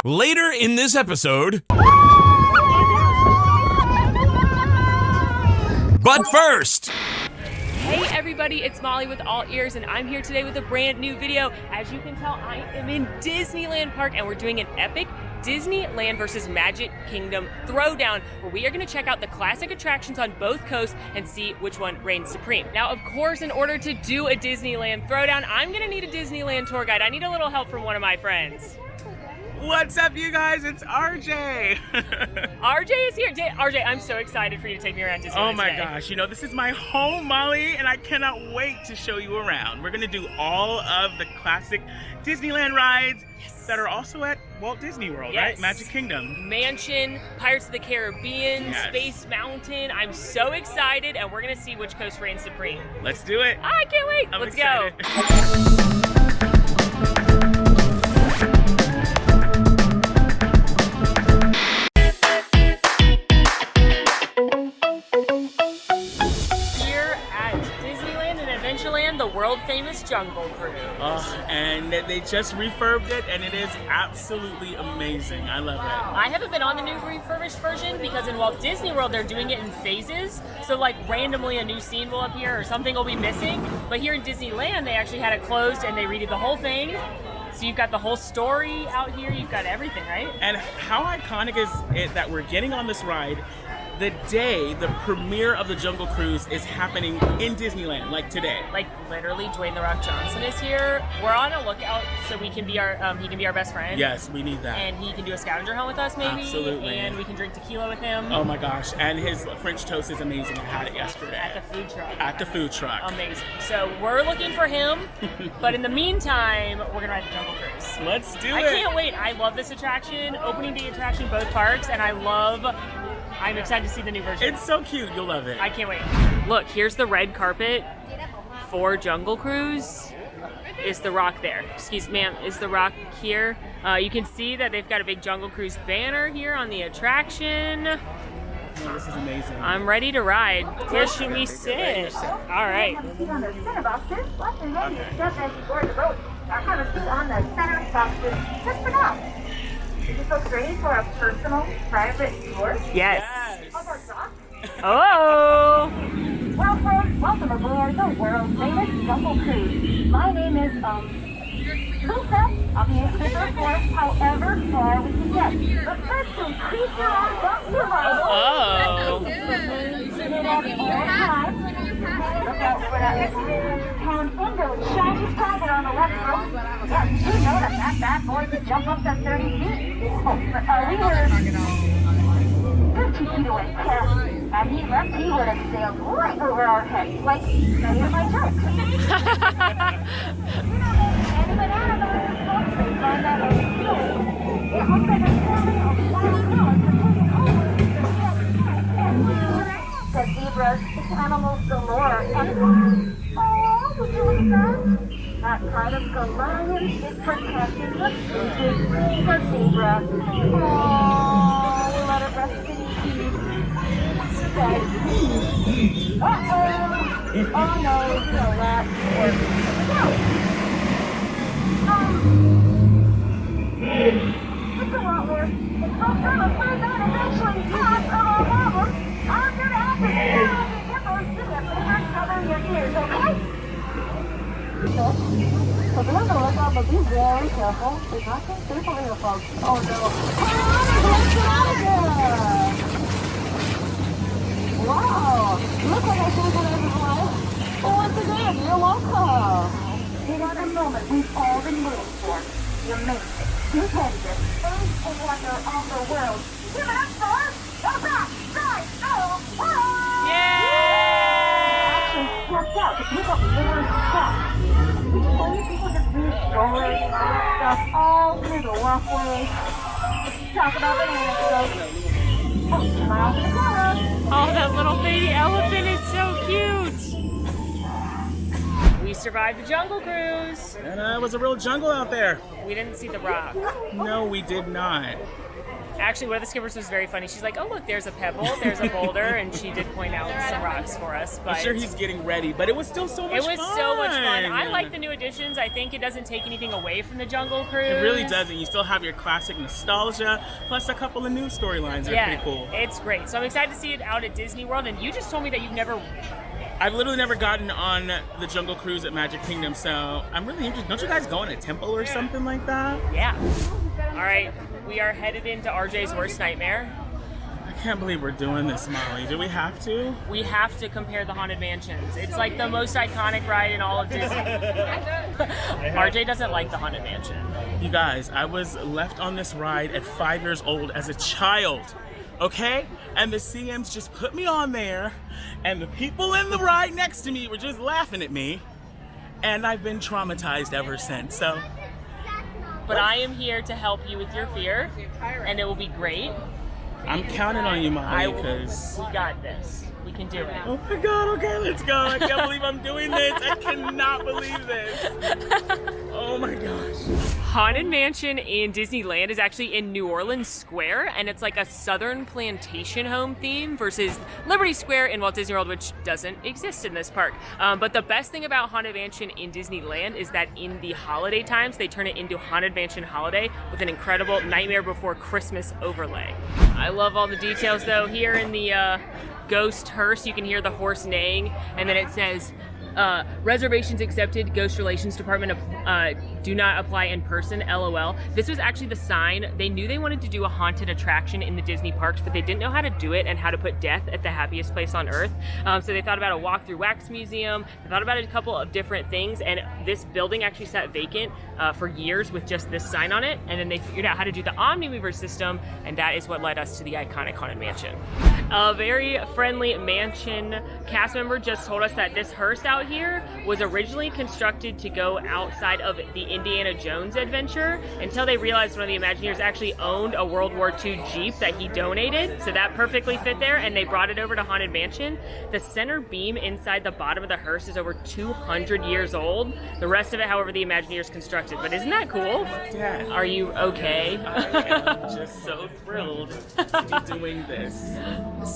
later in this episode. But first... Hey everybody, it's Molly with AllEars, and I'm here today with a brand new video. As you can tell, I am in Disneyland Park, and we're doing an epic Disneyland versus Magic Kingdom Throwdown, where we are going to check out the classic attractions on both coasts and see which one reigns supreme. Now, of course, in order to do a Disneyland Throwdown, I'm going to need a Disneyland tour guide. I need a little help from one of my friends. What's up, you guys? It's RJ. RJ is here. RJ, I'm so excited for you to take me around Disneyland Oh my today. gosh, you know, this is my home, Molly, and I cannot wait to show you around. We're gonna do all of the classic Disneyland rides that are also at Walt Disney World, right? Magic Kingdom. Mansion, Pirates of the Caribbean, Yes. Space Mountain. I'm so excited, and we're gonna see which coast reigns supreme. Let's do it. I can't wait. I'm Let's excited. go. The world famous Jungle Cruise. And they just refurbed it, and it is absolutely amazing. I love it. I haven't been on the new refurbished version because in Walt Disney World they're doing it in phases. So like randomly a new scene will appear or something will be missing. But here in Disneyland they actually had it closed and they redid the whole thing. So you've got the whole story out here. You've got everything, right? And how iconic is it that we're getting on this ride the day the premiere of the Jungle Cruise is happening in Disneyland, like today. Like literally, Dwayne "The Rock" Johnson is here. We're on a lookout so we can be our he can be our best friend. Yes, we need that. And he can do a scavenger hunt with us, maybe. Absolutely. And we can drink tequila with him. Oh my gosh! And his French toast is amazing. I had it yesterday At the food truck. At the food truck. Amazing. So we're looking for him, but in the meantime, we're gonna ride the Jungle Cruise. Let's do it. I can't wait. I love this attraction. Opening day attraction, both parks, and I'm excited to see the new version. It's so cute. You'll love it. I can't wait. Look, here's the red carpet for Jungle Cruise. Is The Rock there? Excuse me, ma'am. Is The Rock here? You can see that they've got a big Jungle Cruise banner here on the attraction. Oh, this is amazing. I'm ready to ride. Where should we sit? All right. Have a seat on the center boxes. Left and right, just as you board the boat. Have a seat on the center boxes just for now. Is this folks ready for a personal, private tour? Yes. Of our dock? Oh. Well, folks, welcome aboard the world famous Jungle Cruise. My name is, Lisa. I'll be at the third floor, however far we can get. But first, to increase your own dock survival. Oh. Sit at all times. Look out for that pound window and shiny target on the left row. Yeah, did you know that bad boy could jump up to 30 feet? Oh, we were 13 feet away, and he left, he would have sailed right over our heads, like many of my jokes. And banana boats, folks, they find that way too. It looks like a family of wild dogs are taking over the zebras, the animals galore, and oh, would you look at that? That kind of Goliath is protecting the zebra. Oh, we let it rest in peace. Uh-oh. Oh no, you know that. It's a lot worse. It's no time of play that eventually pass of our problem. I'm gonna have to get those zippers covering your ears, okay? So remember, let's all be very careful. There's not some people here, folks. Oh no. Let's get out of here! Wow! Look what I saved in everyone's life. Well, once again, you're welcome. It is a moment we've all been waiting for. The amazing, stupendous, space and wonder of the world. Give it up for the Rock, Actually stepped out to pick up more stuff. We just waited people to be strolling stuff all through the walkway. Talk about banana boats. Oh, smile to the camera. Oh, that little baby elephant is so cute. We survived the Jungle Cruise. And it was a real jungle out there. We didn't see The Rock. No, we did not. Actually, one of the skippers was very funny. She's like, "Oh look, there's a pebble, there's a boulder," and she did point out some rocks for us. But I'm sure he's getting ready, but it was still so much fun. It was so much fun. I like the new additions. I think it doesn't take anything away from the Jungle Cruise. It really doesn't. You still have your classic nostalgia, plus a couple of new storylines that are pretty cool. It's great. So I'm excited to see it out at Disney World. And you just told me that you've never... I've literally never gotten on the Jungle Cruise at Magic Kingdom, so I'm really interested. Don't you guys go in a temple or something like that? Yeah. All right, we are headed into RJ's worst nightmare. I can't believe we're doing this, Molly. Do we have to? We have to compare the Haunted Mansions. It's like the most iconic ride in all of Disney. RJ doesn't like the Haunted Mansion. You guys, I was left on this ride at 5 years old as a child, okay? And the CMs just put me on there, and the people in the ride next to me were just laughing at me, and I've been traumatized ever since, so. But I am here to help you with your fear, and it will be great. I'm counting on you, Molly, because... We got this. We can do it. Oh my God, okay, let's go. I can't believe I'm doing this. I cannot believe this. Oh my gosh. Haunted Mansion in Disneyland is actually in New Orleans Square, and it's like a Southern plantation home theme versus Liberty Square in Walt Disney World, which doesn't exist in this park. But the best thing about Haunted Mansion in Disneyland is that in the holiday times, they turn it into Haunted Mansion Holiday with an incredible Nightmare Before Christmas overlay. I love all the details though. Here in the ghost hearse, you can hear the horse neighing, and then it says, reservations accepted, Ghost Relations Department do not apply in person, LOL. This was actually the sign. They knew they wanted to do a haunted attraction in the Disney parks, but they didn't know how to do it and how to put death at the happiest place on earth. So they thought about a walk-through wax museum. They thought about a couple of different things, and this building actually sat vacant for years with just this sign on it, and then they figured out how to do the Omnimover system, and that is what led us to the iconic Haunted Mansion. A very friendly mansion cast member just told us that this hearse out here was originally constructed to go outside of the Indiana Jones adventure until they realized one of the Imagineers actually owned a World War II Jeep that he donated, so that perfectly fit there, and they brought it over to Haunted Mansion. The center beam inside the bottom of the hearse is over 200 years old. The rest of it, however, the Imagineers constructed. But isn't that cool? Yeah. Are you okay? I am just so thrilled to be doing this.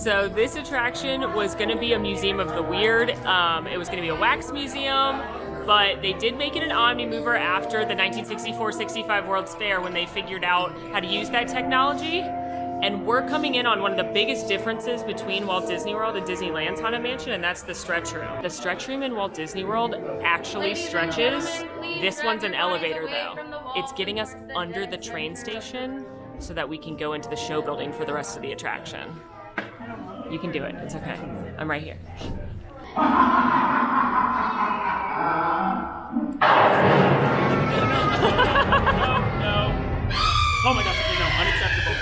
So this attraction was going to be a museum of the weird. It was going to be a wax museum, but they did make it an Omnimover after the 1964-65 World's Fair when they figured out how to use that technology. And we're coming in on one of the biggest differences between Walt Disney World and Disneyland's Haunted Mansion, and that's the stretch room. The stretch room in Walt Disney World actually stretches. This one's an elevator though. It's getting us under the train station so that we can go into the show building for the rest of the attraction. You can do it, it's okay. I'm right here. No. Oh my gosh, okay, no, unacceptable.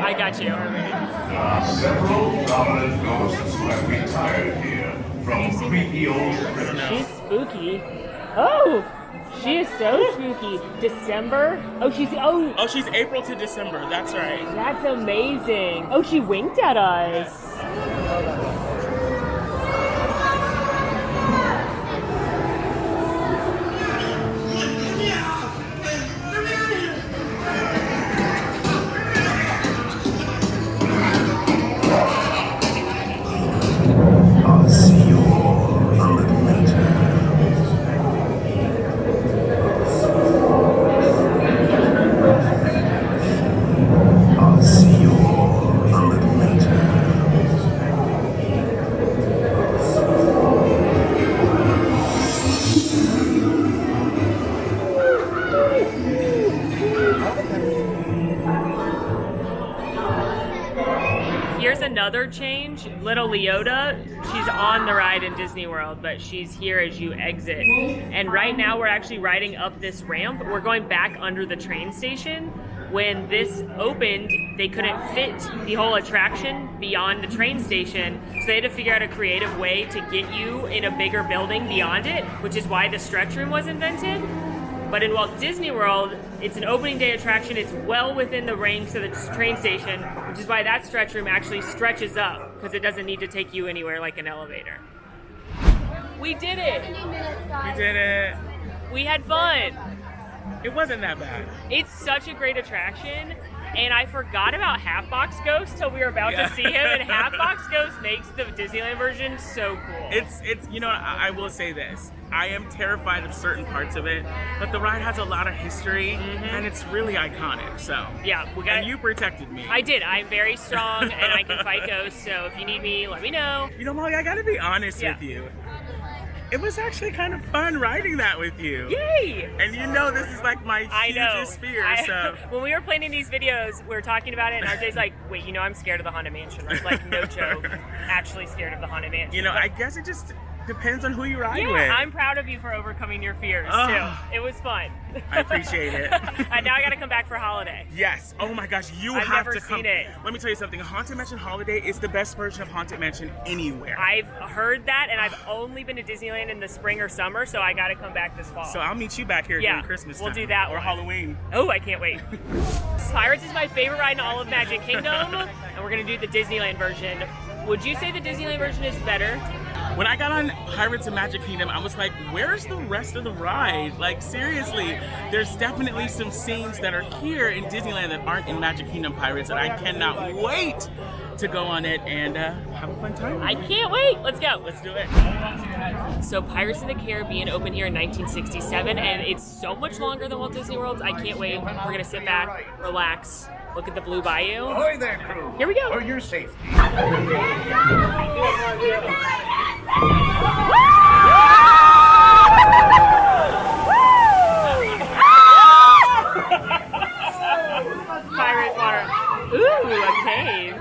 I got you. There are several prominent ghosts who have retired here from creepy old crypts. She's spooky. Oh, she is so spooky. December? Oh, she's April to December, that's right. That's amazing. Oh, she winked at us. I'll see you all a little later. I'll see you all a little later. Here's another change. Little Leota, she's on the ride in Disney World, but she's here as you exit. And right now we're actually riding up this ramp. We're going back under the train station. When this opened, they couldn't fit the whole attraction beyond the train station, so they had to figure out a creative way to get you in a bigger building beyond it, which is why the stretch room was invented. But in Walt Disney World, it's an opening day attraction. It's well within the ranks of the train station, which is why that stretch room actually stretches up, because it doesn't need to take you anywhere like an elevator. We did it! We did it. We had fun! It wasn't that bad. It's such a great attraction. And I forgot about Half-Box Ghost till we were about to see him, and Half-Box Ghost makes the Disneyland version so cool. It's you know, I will say this. I am terrified of certain parts of it, but the ride has a lot of history, and it's really iconic, so. Yeah, And you protected me. I did. I'm very strong, and I can fight ghosts, so if you need me, let me know. You know, Molly, I gotta be honest with you. It was actually kind of fun riding that with you. Yay! And you know this is like my hugest fear, so. When we were planning these videos, we were talking about it, and RJ's like, wait, you know I'm scared of the Haunted Mansion, right? Like, no joke. Actually scared of the Haunted Mansion. You know, I guess it just depends on who you ride with. Yeah, I'm proud of you for overcoming your fears, too. It was fun. I appreciate it. And now I gotta come back for Holiday. Yes. Oh my gosh, I've have never to come. seen it. Let me tell you something. Haunted Mansion Holiday is the best version of Haunted Mansion anywhere. I've heard that, and I've only been to Disneyland in the spring or summer, so I gotta come back this fall. So I'll meet you back here during Christmas time. We'll do that or one. Halloween. Oh, I can't wait. Pirates is my favorite ride in all of Magic Kingdom, and we're gonna do the Disneyland version. Would you say the Disneyland version is better? When I got on Pirates of Magic Kingdom, I was like, where's the rest of the ride? Like, seriously, there's definitely some scenes that are here in Disneyland that aren't in Magic Kingdom Pirates, and I cannot wait to go on it and have a fun time. I can't wait. Let's go. Let's do it. So Pirates of the Caribbean opened here in 1967, and it's so much longer than Walt Disney World's. I can't wait. We're going to sit back, relax, look at the Blue Bayou. Ahoy there, crew. Here we go. For your safety. Pirate water. Ooh, a cave.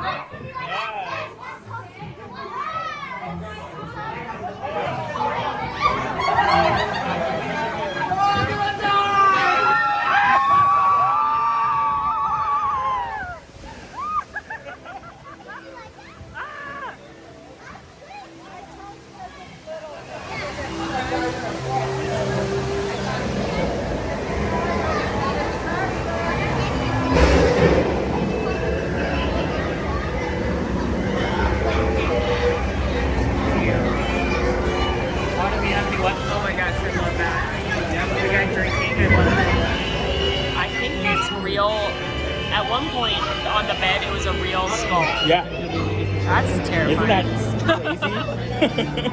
I think that's real. At one point on the bed, it was a real skull. Yeah. That's terrifying. Isn't that crazy?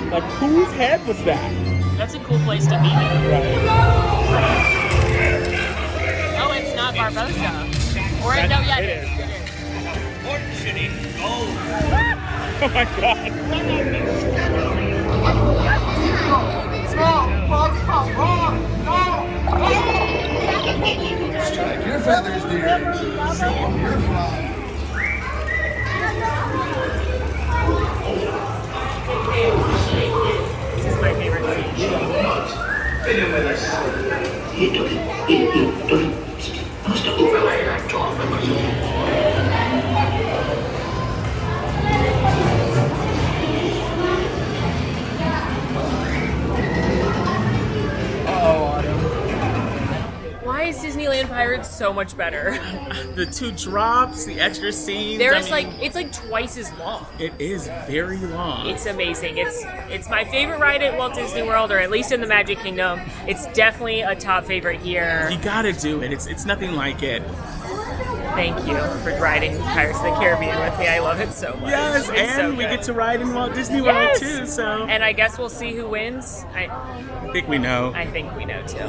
Like, whose head was that? That's a cool place to be. Right. Oh, it's not Barbosa. Or no, yeah, it is. Oh my god. Strike your feathers, dear. Show 'em you're flying. This is my favorite scene. Why is Disneyland Pirates so much better? The two drops, the extra scenes. There's it's like twice as long. It is very long. It's amazing. It's my favorite ride at Walt Disney World, or at least in the Magic Kingdom. It's definitely a top favorite here. You gotta do it. It's nothing like it. Thank you for riding Pirates of the Caribbean with me. I love it so much. Yes, It's and so we good. get to ride in Walt Disney World Yes! too, so. And I guess we'll see who wins. I think we know. I think we know too.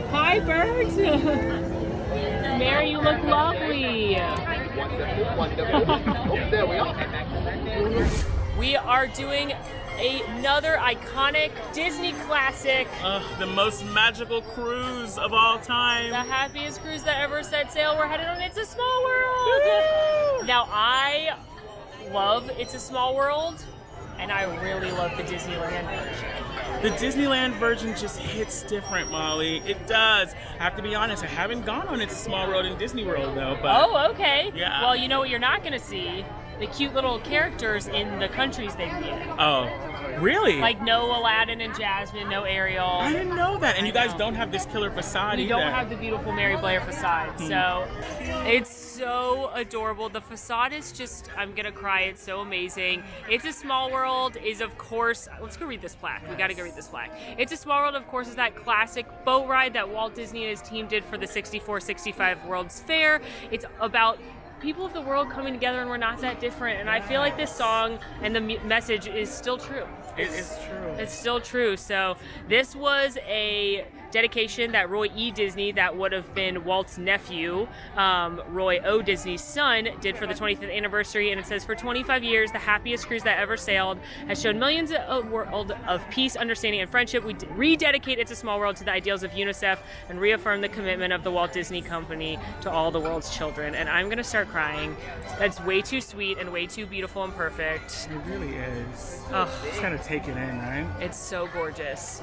Hi, Bert. Mary, you look lovely. There we are. We are doing another iconic Disney classic. The most magical cruise of all time. The happiest cruise that ever set sail. We're headed on It's a Small World. Now, I love It's a Small World, and I really love the Disneyland version. The Disneyland version just hits different, Molly. It does. I have to be honest, I haven't gone on It's a Small World in Disney World, though. But Oh, okay. Yeah. Well, you know what you're not going to see? The cute little characters in the countries they've been. Oh, really? Like no Aladdin and Jasmine, no Ariel. I didn't know that. And you guys know. don't have this killer facade You either. don't have the beautiful Mary Blair facade. So it's so adorable. The facade is just, I'm gonna cry, it's so amazing. It's a Small World is, of course, let's go read this plaque. We gotta go read this plaque. It's a Small World, of course, is that classic boat ride that Walt Disney and his team did for the 64-65 World's Fair. It's about people of the world coming together, and we're not that different. And I feel like this song and the message is still true. It is true. It's still true. So this was a dedication that Roy E. Disney, that would have been Walt's nephew, Roy O. Disney's son, did for the 25th anniversary. And it says, for 25 years, the happiest cruise that ever sailed has shown millions of world of peace, understanding, and friendship. We rededicate It's a Small World to the ideals of UNICEF and reaffirm the commitment of the Walt Disney Company to all the world's children. And I'm going to start crying. That's way too sweet and way too beautiful and perfect. It really is. Ugh. Just kind of take it in, right? It's so gorgeous.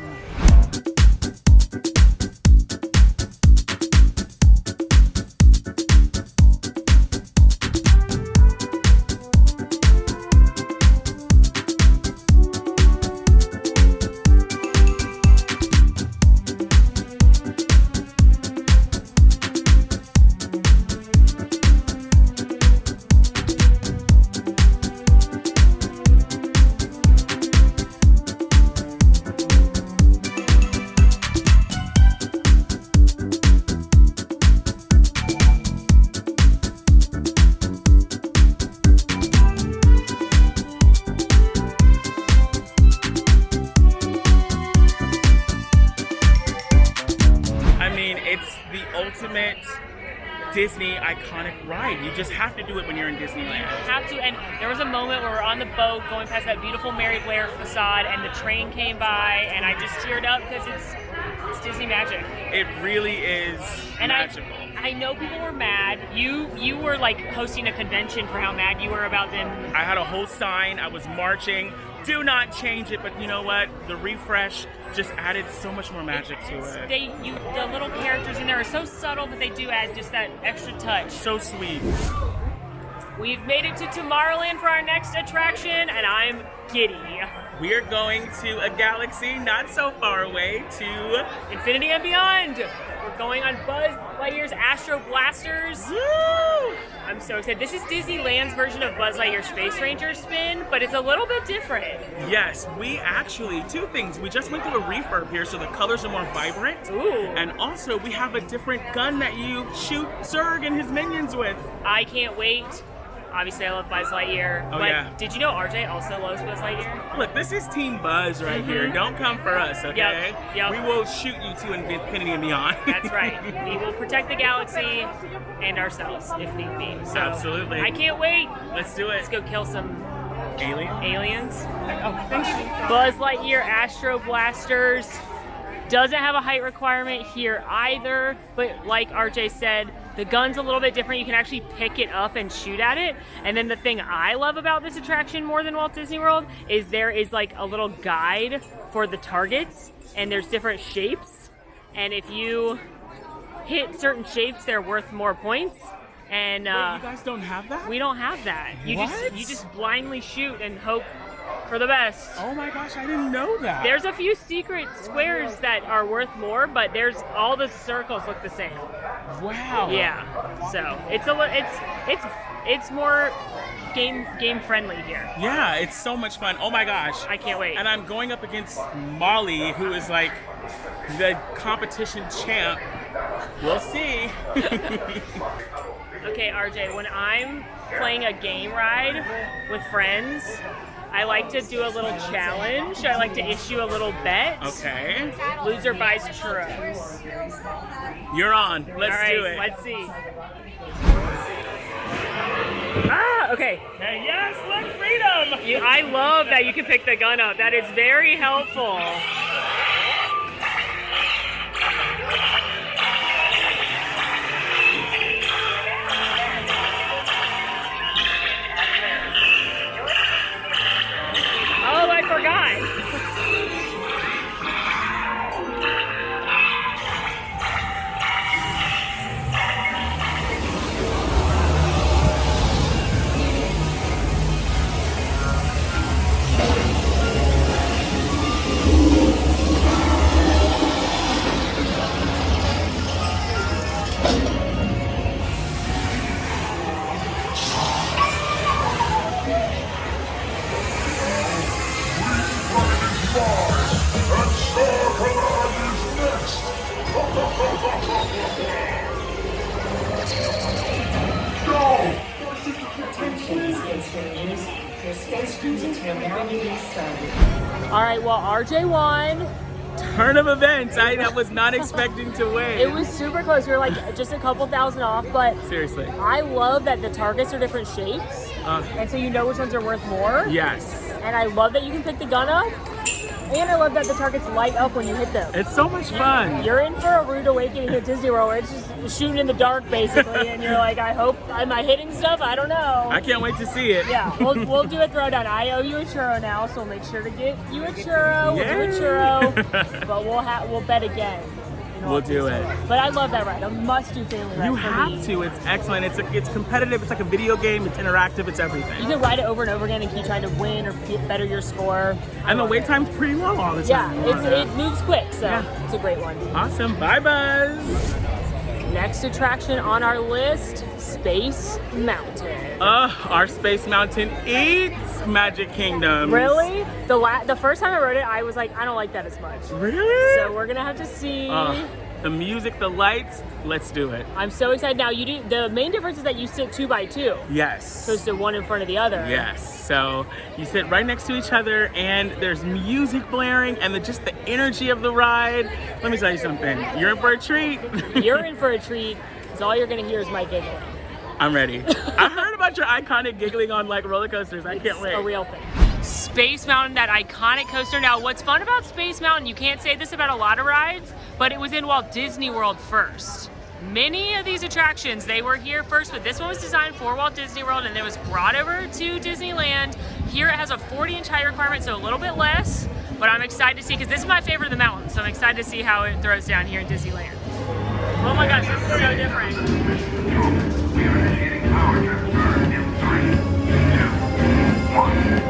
ultimate Disney iconic ride. You just have to do it when you're in Disneyland. Have to. And there was a moment where we're on the boat going past that beautiful Mary Blair facade, and the train came by, and I just teared up because it's Disney magic. It really is and magical. I know people were mad. You were like hosting a convention for how mad you were about them. I had a whole sign. I was marching. Do not change it. But you know what? The refresh just added so much more magic to it. The little characters in there are so subtle, but they do add just that extra touch. So sweet. We've made it to Tomorrowland for our next attraction, and I'm giddy. We are going to a galaxy not so far away, to Infinity and Beyond. We're going on Buzz Lightyear's Astro Blasters. Woo! I'm so excited. This is Disneyland's version of Buzz Lightyear Space Ranger spin, but it's a little bit different. Yes, we actually, two things. We just went through a refurb here, so the colors are more vibrant. Ooh. And also, we have a different gun that you shoot Zurg and his minions with. I can't wait. Obviously, I love Buzz Lightyear. Oh, but yeah. Did you know RJ also loves Buzz Lightyear? Look, this is Team Buzz right here. Don't come for us, okay? Yep. We will shoot you to Infinity and Beyond. That's right. We will protect the galaxy and ourselves if need be. So absolutely. I can't wait. Let's do it. Let's go kill some aliens. Oh, thank you. Buzz Lightyear Astro Blasters doesn't have a height requirement here either, but like RJ said, the gun's a little bit different. You can actually pick it up and shoot at it. And then the thing I love about this attraction more than Walt Disney World is there is like a little guide for the targets, and there's different shapes. And if you hit certain shapes, they're worth more points. And Wait, you guys don't have that? we don't have that. You just blindly shoot and hope for the best. Oh my gosh, I didn't know that. There's a few secret squares that are worth more, but there's all the circles look the same. Wow. Yeah. So it's more game friendly here. Yeah, it's so much fun. Oh my gosh. I can't wait. And I'm going up against Molly, who is like the competition champ. We'll see. Okay, RJ, when I'm playing a game ride with friends, I like to do a little challenge. I like to issue a little bet. Okay. Loser buys churros. You're on. Let's All right, do it. let's see. Okay. Hey, yes, look, freedom! I love that you can pick the gun up. That is very helpful. Oh, I forgot. Your space cruiser will now be restarted. All right, well, RJ won. Turn of events. I was not expecting to win. It was super close. We were like just a couple thousand off, but Seriously. I love that the targets are different shapes, and so you know which ones are worth more. Yes. And I love that you can pick the gun up, and I love that the targets light up when you hit them. It's so much fun. You're in for a rude awakening at Disney World where it's just shooting in the dark basically, and you're like, I hope, am I hitting stuff? I don't know. I can't wait to see it. Yeah, we'll do a throwdown. I owe you a churro now, so we'll make sure to get you a churro. We'll do a churro, but we'll bet again. We'll do it. But I love that ride. A must-do family ride. You for have me. to. It's excellent. It's competitive. It's like a video game. It's interactive. It's everything. You can ride it over and over again and keep trying to win or better your score. And the wait time's pretty low all the time. Yeah, it moves quick, so Yeah. it's a great one. Awesome. Bye, Buzz. Next attraction on our list, Space Mountain. Our Space Mountain eats Magic Kingdom. Really? The first time I rode it, I was like, I don't like that as much. Really? So we're gonna have to see. The music, the lights, let's do it. I'm so excited. Now the main difference is that you sit 2 by 2. Yes. Opposed to one in front of the other. Yes. So you sit right next to each other and there's music blaring and just the energy of the ride. Let me tell you something. You're in for a treat. You're in for a treat because all you're gonna hear is my giggling. I'm ready. I heard about your iconic giggling on like roller coasters. I can't wait. It's a real thing. Space Mountain, that iconic coaster. Now, what's fun about Space Mountain, you can't say this about a lot of rides, but it was in Walt Disney World first. Many of these attractions, they were here first, but this one was designed for Walt Disney World and it was brought over to Disneyland. Here it has a 40-inch height requirement, so a little bit less, but I'm excited to see, because this is my favorite of the mountains, so I'm excited to see how it throws down here in Disneyland. Oh my gosh, this is so different. We are initiating power transfer in 3, 2, 1.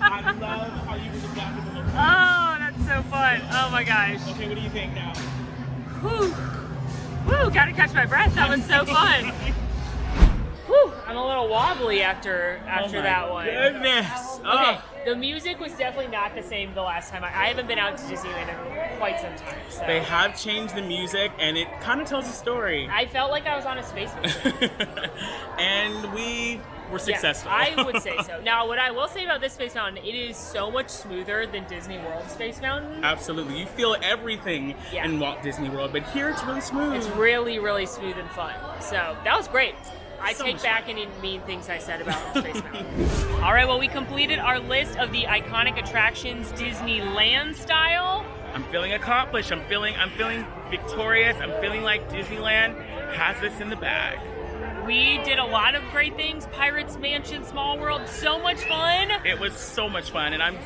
I love how you were back in the look. Oh, that's so fun. Oh my gosh. Okay, what do you think now? Whew. Whew, gotta catch my breath. That was so fun. Whew, I'm a little wobbly after that one. Goodness. Okay, the music was definitely not the same the last time. I haven't been out to Disneyland in quite some time. So. They have changed the music and it kind of tells a story. I felt like I was on a space mission. And we were successful. Yeah, I would say so. Now, what I will say about this Space Mountain, it is so much smoother than Disney World Space Mountain. Absolutely. You feel everything in Walt Disney World, but here it's really smooth. It's really, really smooth and fun. So that was great. I So take much back fun. any mean things I said about Space Mountain. All right, well, we completed our list of the iconic attractions Disneyland style. I'm feeling accomplished. I'm feeling victorious. I'm feeling like Disneyland has this in the bag. We did a lot of great things. Pirates Mansion, Small World, so much fun. It was so much fun, and I'm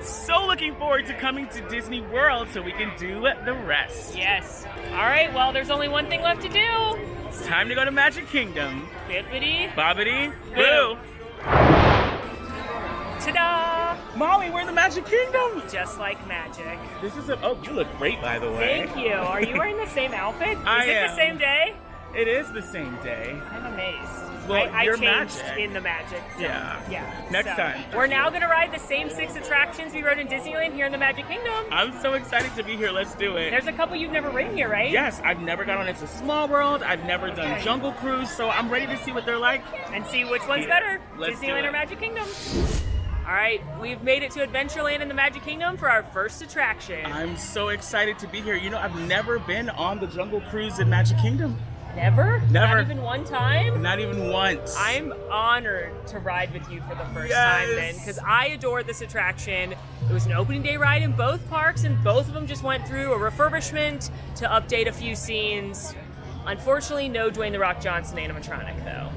so looking forward to coming to Disney World so we can do the rest. Yes. All right, well, there's only one thing left to do. It's time to go to Magic Kingdom. Bippity. Bobbity, Boo. boo. Ta-da! Molly, we're in the Magic Kingdom. Just like magic. This is oh, you look great, by the way. Thank you. Are you wearing the same outfit? I Is it am. the same day? It is the same day. I'm amazed. Well, I you're changed magic. in the magic. Yeah. Yeah. Next So, time. We're now going to ride the same 6 attractions we rode in Disneyland here in the Magic Kingdom. I'm so excited to be here. Let's do it. There's a couple you've never ridden here, right? Yes, I've never gone on It's a Small World. I've never done Jungle Cruise, so I'm ready to see what they're like. And see which one's better, Let's do Disneyland it. or Magic Kingdom. All right, we've made it to Adventureland in the Magic Kingdom for our first attraction. I'm so excited to be here. You know, I've never been on the Jungle Cruise in Magic Kingdom. Never? Never. Not even one time? Not even once. I'm honored to ride with you for the first Yes. time then, because I adore this attraction. It was an opening day ride in both parks, and both of them just went through a refurbishment to update a few scenes. Unfortunately, no Dwayne "The Rock" Johnson animatronic, though.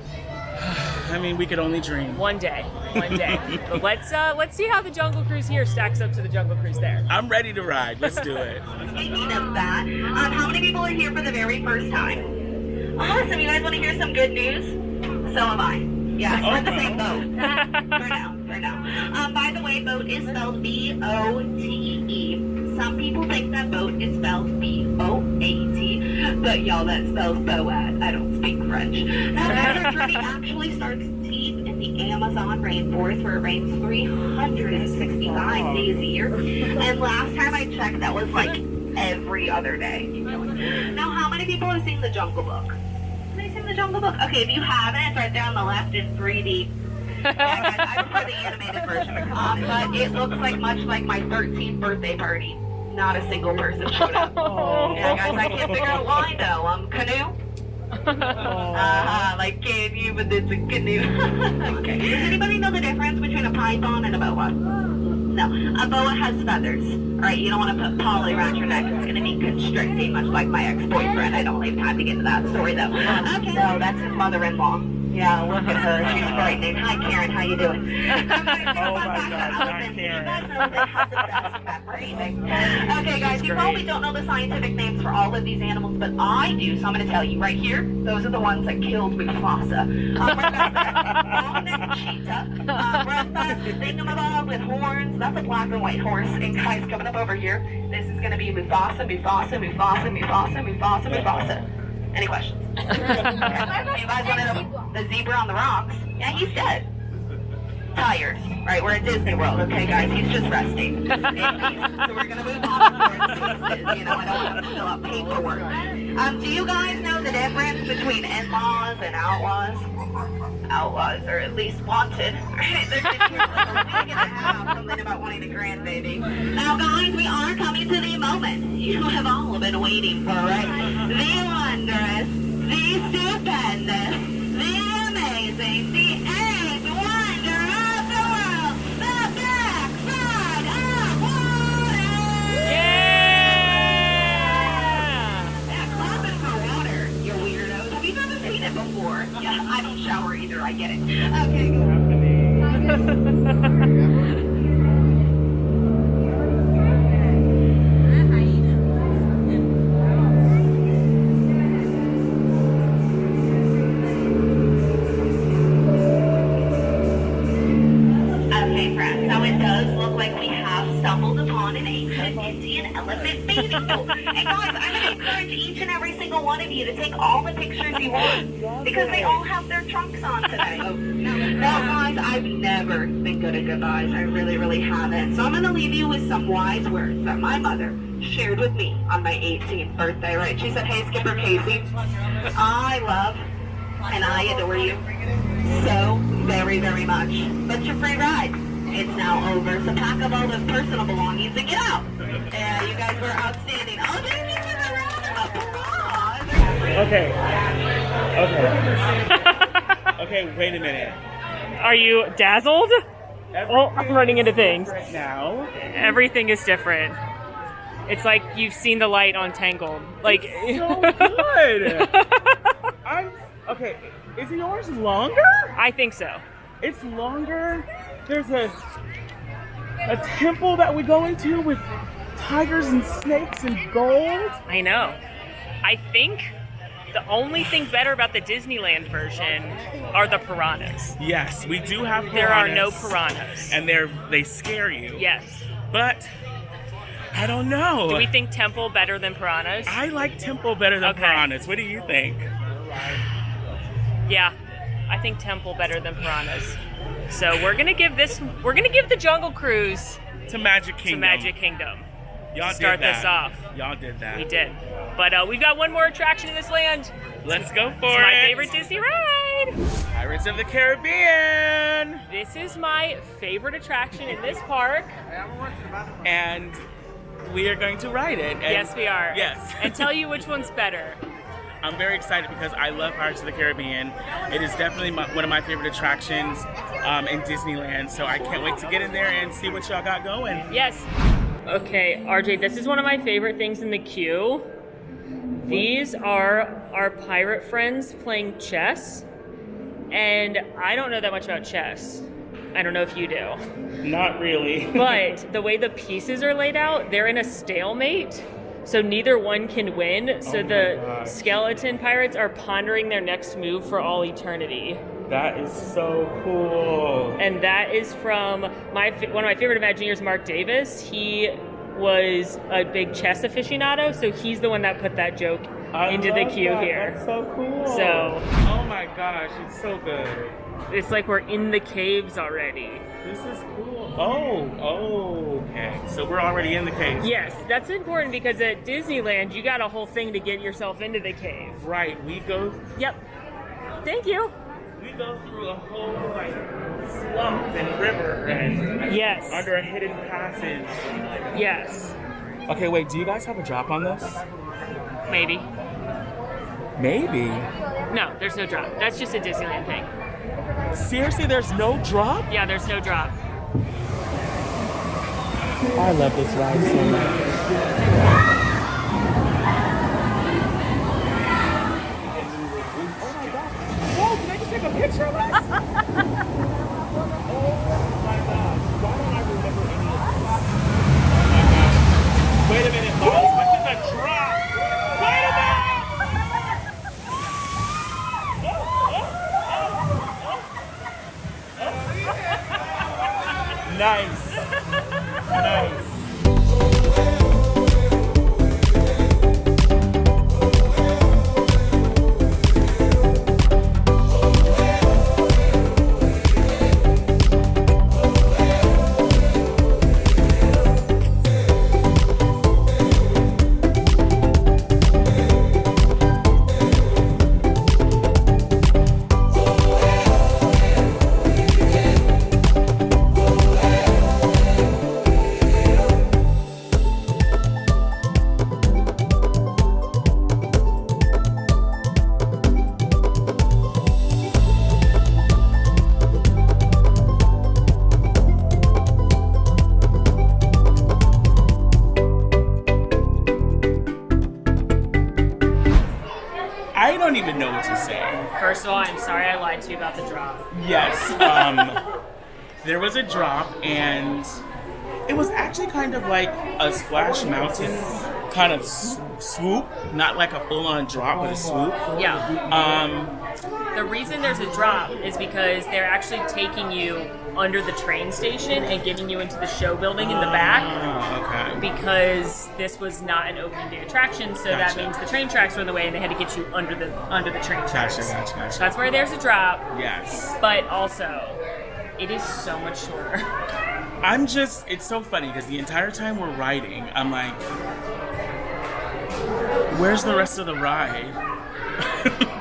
I mean, we could only dream. One day. But let's see how the Jungle Cruise here stacks up to the Jungle Cruise there. I'm ready to ride. Let's do it. Speaking of that, how many people are here for the very first time? Awesome, you guys want to hear some good news? So am I. Yeah, we're in the same boat. For now. By the way, boat is spelled B-O-T-E. Some people think that boat is spelled B-O-A-T, but y'all, that spells Boat. I don't speak French. Now, our journey actually starts deep in the Amazon rainforest, where it rains 365 days a year. And last time I checked, that was like every other day. Now, how many people have seen The Jungle Book? Have you seen The Jungle Book? Okay, if you haven't, it's right there on the left in 3D. Yeah, guys, I prefer the animated version, but it looks like much like my 13th birthday party. Not a single person showed up. Yeah, guys, I can't figure out why though. Canoe? Like cave but it's a canoe. Okay. Does anybody know the difference between a python and a boa? No, a boa has feathers. Alright, you don't want to put poly around your neck. It's going to be constricting, much like my ex-boyfriend. I don't have time to get into that story, though. Okay, so that's his mother-in-law. Yeah, look at her. She's frightening. Hi, Karen. How you doing? Oh my God, not Karen. Okay, guys, you probably don't know the scientific names for all of these animals, but I do, so I'm going to tell you right here. Those are the ones that killed Mufasa. Long-necked cheetah. Red-backed thingamabob with horns. That's a black and white horse. And guys, coming up over here, this is going to be Mufasa. Any questions? You guys want to know the zebra on the rocks? Yeah, he's dead. Tired. Right, we're at Disney World, okay, guys? He's just resting. So we're going to move on to where you know, I don't want to fill out paperwork. Do you guys know the difference between in-laws and outlaws? Outlaws, or at least wanted. They're gonna have something about wanting a grandbaby. Now, guys, we are coming to the moment you have all been waiting for, right? The wondrous, the stupendous, the amazing, the eighth wonder of the world, the backside of water! Yeah, clapping for water, you weirdos. Have you never seen it before? Yeah, I don't shower either, I get it. Okay, go. Okay, friends, now it does look like we have stumbled upon an ancient Indian elephant bathing pool. And guys, I'm going to encourage each and every single one of you to take all the pictures you want, because they all have their trunks on today. Now, guys, I've never been good at goodbyes. I really haven't. So I'm going to leave you with some wise words that my mother shared with me on my 18th birthday, right? She said, "Hey, Skipper Casey, I love and I adore you so very much. But your free ride, it's now over. So pack up all those personal belongings and get out." Yeah, you guys were outstanding. Oh, thank you for the round of applause. Okay, wait a minute. Are you dazzled? Oh, I'm running into things. Right now. Everything is different. It's like you've seen the light on Tangled. Like So good. Okay, is yours longer? I think so. It's longer. There's a temple that we go into with tigers and snakes and gold. I know. I think the only thing better about the Disneyland version are the piranhas. Yes, we do have piranhas. There are no piranhas. And they scare you. Yes. But I don't know. Do we think Temple better than piranhas? I like Temple better than Okay. piranhas. What do you think? Yeah, I think Temple better than Piranhas. So we're gonna give the Jungle Cruise To Magic Kingdom. to Magic Kingdom. Y'all Start did that. this off. Y'all did that. We did. But we've got one more attraction in this land. Let's go for It's it. my favorite Disney ride. Pirates of the Caribbean. This is my favorite attraction in this park. And we are going to ride it. And Yes, we are. Yes. And tell you which one's better. I'm very excited because I love Pirates of the Caribbean. It is definitely one of my favorite attractions in Disneyland. So I can't wait to get in there and see what y'all got going. Yes. Okay, RJ, this is one of my favorite things in the queue. These are our pirate friends playing chess. And I don't know that much about chess. I don't know if you do. Not really. But the way the pieces are laid out, they're in a stalemate. So neither one can win. So the gosh. skeleton pirates are pondering their next move for all eternity. That is so cool. And that is from one of my favorite Imagineers, Mark Davis. He was a big chess aficionado, so he's the one that put that joke into the queue here. That's so cool. So Oh my gosh, it's so good. it's like we're in the caves already. This is cool. Oh, okay. So we're already in the cave. Yes, that's important because at Disneyland, you got a whole thing to get yourself into the cave. Right. We go Yep. Thank you. through a whole like swamp and river and Yes. under a hidden passage. Yes. Okay, wait. Do you guys have a drop on this? Maybe. Maybe. No, there's no drop. That's just a Disneyland thing. Seriously, there's no drop? Yeah, there's no drop. I love this ride so much. Whoa, can I just take a picture of us? Oh my gosh. Why don't I remember any of this? Oh my gosh. Wait a minute, Molly. This is a drop. Wait a minute. Nice. Nice. I don't even know what to say. First of all, I'm sorry I lied to you about the drop. Yes. There was a drop, and it was actually kind of like a Splash Mountain kind of swoop, not like a full-on drop, but a swoop. Yeah. The reason there's a drop is because they're actually taking you under the train station and getting you into the show building in the back. Okay. Because this was not an opening day attraction, so that Gotcha. means the train tracks were in the way and they had to get you under the train tracks. Gotcha. That's where there's a drop, Yes. but also it is so much shorter. It's so funny because the entire time we're riding, I'm like, where's the rest of the ride?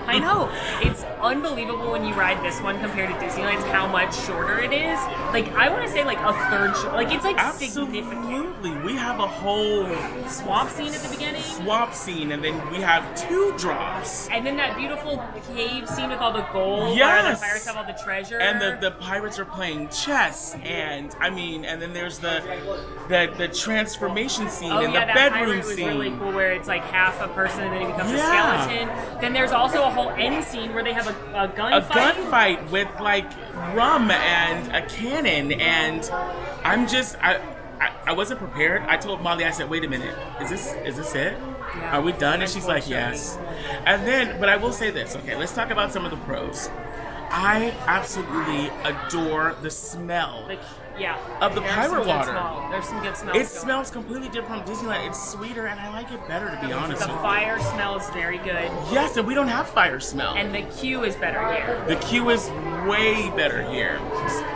I know. It's unbelievable when you ride this one compared to Disneyland's how much shorter it is. Like, I want to say like a third like it's like significant. Absolutely. We have a whole Swamp scene at the beginning. swamp scene, and then we have 2 drops. And then that beautiful cave scene with all the gold, where the Yes. pirates have all the treasure. And the pirates are playing chess, and and then there's the transformation scene and the that bedroom pirate was scene. really cool, where it's like half a person and then he becomes Yeah. a skeleton. Then there's also a whole end scene where they have a gunfight. A gunfight with like rum and a cannon, and I wasn't prepared. I told Molly, I said, wait a minute, is this it? Yeah. Are we done? And she's like, yes. And then, but I will say this, okay, let's talk about some of the pros. I absolutely adore the smell of the There's pirate some good water. smell. There's some good smells. It going smells completely different from Disneyland. It's sweeter, and I like it better, to be honest. The fire smells very good. Yes, and we don't have fire smell. And the queue is better here. The queue is way better here.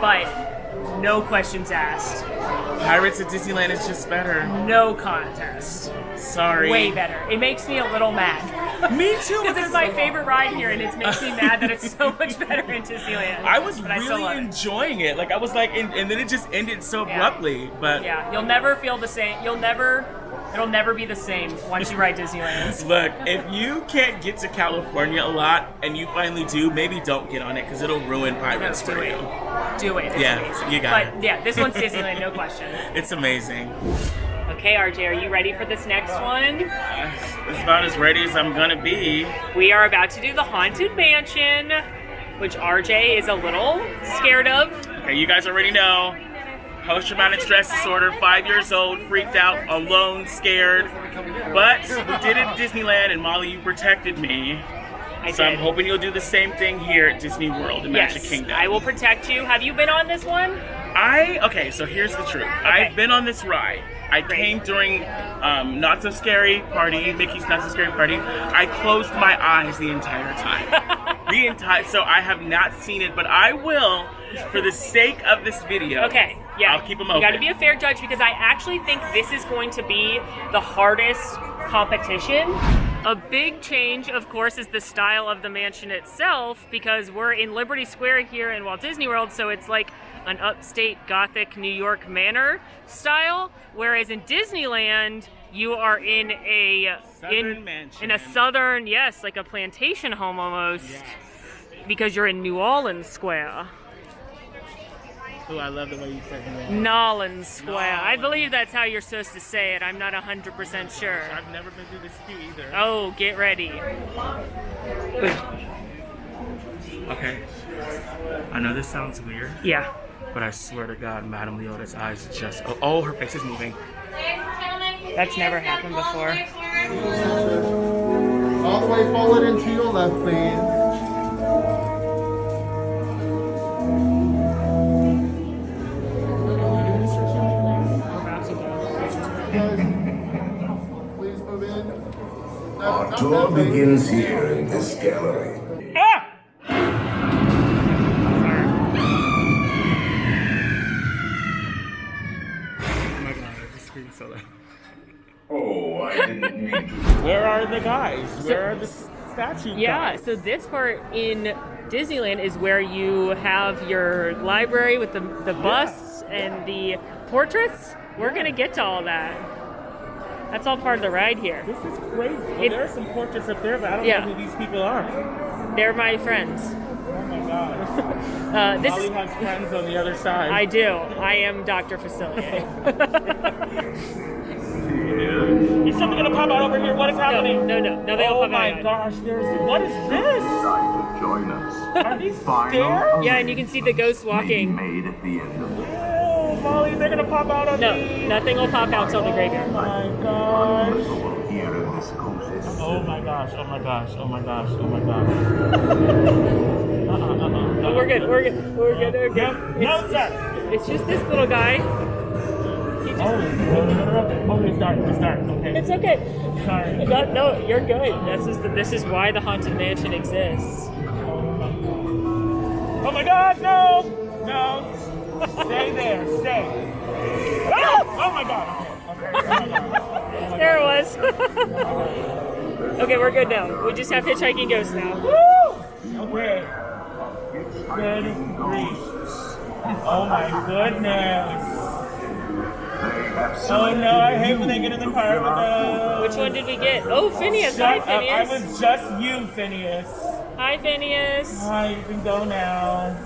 But no questions asked. Pirates at Disneyland is just better. No contest. Sorry. Way better. It makes me a little mad. Me too. Because it's my favorite ride here, and it makes me mad that it's so much better in Disneyland. I was But I still really love it. enjoying it. Like I was like, and then it just ended so abruptly. But Yeah, you'll never feel the same. It'll never be the same once you ride Disneyland. look, if you can't get to California a lot, and you finally do, maybe don't get on it because it'll ruin Pirates No, for do you. it. Do it. It's Yeah, amazing. you got it. But yeah, this one's Disneyland, no question. It's amazing. Okay, RJ, are you ready for this next one? It's about as ready as I'm gonna be. We are about to do the Haunted Mansion, which RJ is a little scared of. Okay, you guys already know. Post-traumatic stress disorder, 5 years old, freaked out, alone, scared. But we did it at Disneyland, and Molly, you protected me. So I'm hoping you'll do the same thing here at Disney World in Magic Kingdom. I will protect you. Have you been on this one? Okay, so here's the truth. I've been on this ride. I came during Not So Scary Party, Mickey's Not So Scary Party. I closed my eyes the entire time. So I have not seen it, but I will for the sake of this video. Okay, yeah. I'll keep them open. You gotta be a fair judge because I actually think this is going to be the hardest competition. A big change, of course, is the style of the mansion itself because we're in Liberty Square here in Walt Disney World, so it's like an upstate Gothic New York manor style, whereas in Disneyland, you are in a mansion. in a southern, yes, like a plantation home almost, because you're in New Orleans Square. Oh, I love the way you said that. Nolans Square. I believe that's how you're supposed to say it. I'm not 100% sure. I've never been through this queue either. Oh, get ready. Okay. I know this sounds weird, Yeah. but I swear to God, Madame Leota's eyes just... Oh, her face is moving. That's never happened before. All the way forward and to your left, please. Please move in. Our tour begins here in this gallery. Ah! Oh my God, I just screamed so loud. Oh, I didn't mean to. Where are the guys? Where are the statue Yeah, guys? so this part in Disneyland is where you have your library with the busts and the portraits. We're going to get to all that. That's all part of the ride here. This is crazy. Well, there are some portraits up there, but I don't Yeah. know who these people are. They're my friends. Oh my God. This Molly is... has friends on the other side. I do. I am Dr. Facilier. Is something gonna pop out over here? What is happening? No, nothing will Oh pop my out. gosh, what is this? Time to join us. Are these Final stairs? Yeah, and you can see the ghost walking. made at the end of the Oh, Molly, they're gonna pop out on No, me. nothing will pop out till the graveyard. Oh my gosh. soul here in this cozy Oh my gosh, oh my gosh, oh my gosh, oh my gosh. Oh, we're good. No, sir. It's just this little guy. He just, Oh, it's dark, okay. it's okay. Sorry. No, you're good. This is why the Haunted Mansion exists. Oh my God, no! No! Stay there, stay. Ah! Oh my God, okay. There it was. Okay, we're good now. We just have hitchhiking ghosts now. Woo! Okay. Good grief. Oh my goodness. Oh no, I hate when they get in the car with us. Which one did we get? Oh, Phineas. Hi, Shut up. I Phineas. was just you, Phineas. Hi, Phineas. Hi, you can go now.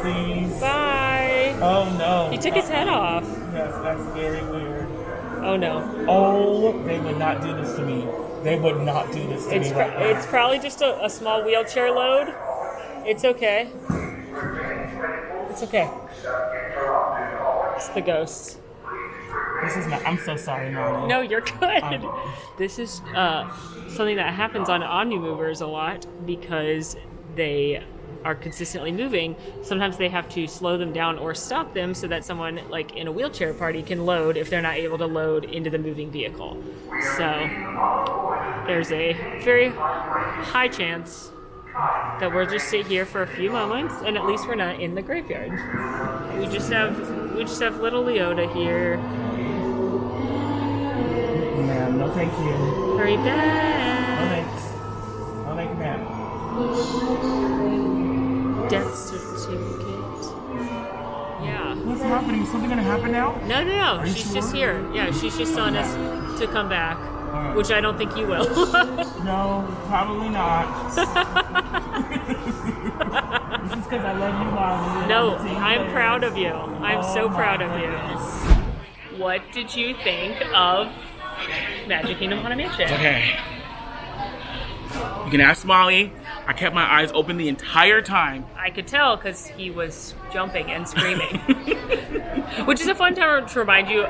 Please. Bye. Oh no. He took his head off. Yes, that's very weird. Oh no. Oh, they would not do this to me. They would not do this to me right now. It's probably just a small wheelchair load. It's okay. It's okay. It's the ghosts. This is not. I'm so sorry, Molly. No, you're good. This is something that happens on Omnimovers a lot because they are consistently moving, sometimes they have to slow them down or stop them so that someone like in a wheelchair party can load if they're not able to load into the moving vehicle. So there's a very high chance that we'll just sit here for a few moments, and at least we're not in the graveyard. We just have little Leota here. Ma'am, no thank you. Hurry No back. thanks. No thank you, ma'am. Death certificate. Yeah. What's happening? Is something gonna happen now? No. you She's sure? just here. Yeah, she's just telling us to come back, Alright. which I don't think you will. No, probably not. This is because I love you, Molly. No, I'm proud of you. I'm so proud of you. What did you think of Magic Kingdom Haunted Mansion? Okay. You can ask Molly. I kept my eyes open the entire time. I could tell because he was jumping and screaming. Which is a fun time to remind you,